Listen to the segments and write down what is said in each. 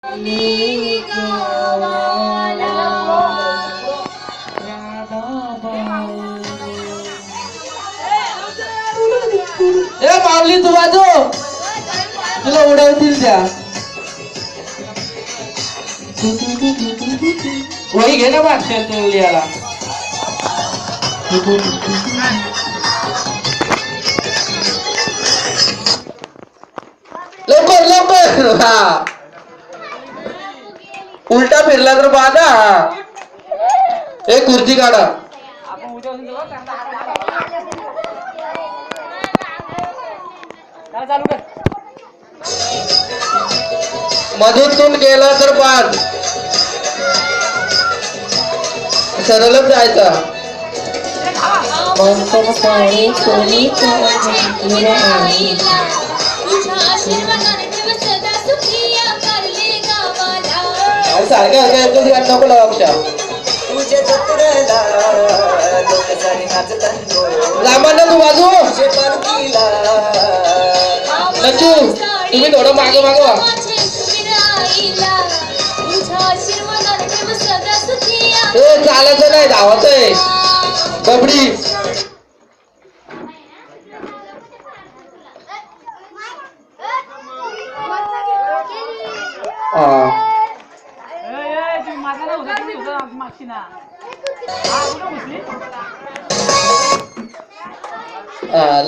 ए माऊली तू वाजव, तुला उडवतील त्या. वही घे ना मागच्या तू लिहायला. लवकर लवकर. हा उलटा फिरला तर बाधा. एक खुर्ची काढा. मधून गेला तर बाद. सरळच जायचा. सारख्या एकच गाठ नको लावा. रामांना तू बाजू. लचू तुम्ही थोडं मागे मागवा. चालायचं नाही, धावायचं आहे. बबडी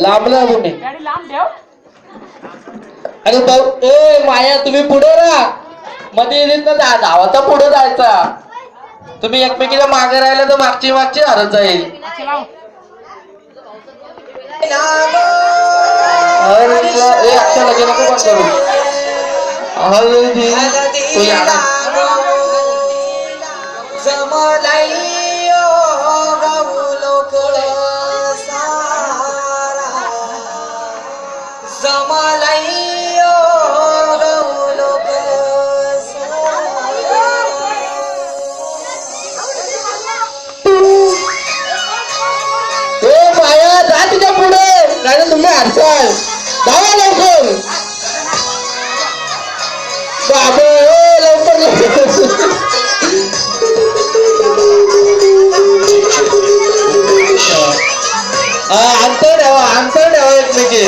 लांब लांब अरे भाऊ. ए माया तुम्ही पुढे राहा. मध्ये येत ना धावाचा पुढे जायचा. तुम्ही एकमेकीला मागे राहिला तर मागची मागची हरत जाईल. अक्षर लगे नको पण करू. हळदी तुम्ही हरसाल. धावा लवकर बाबा. लवकर अंतर ठेवा, अंतर ठेवा एकमेकी.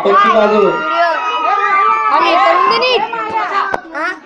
पक्षी बाजू.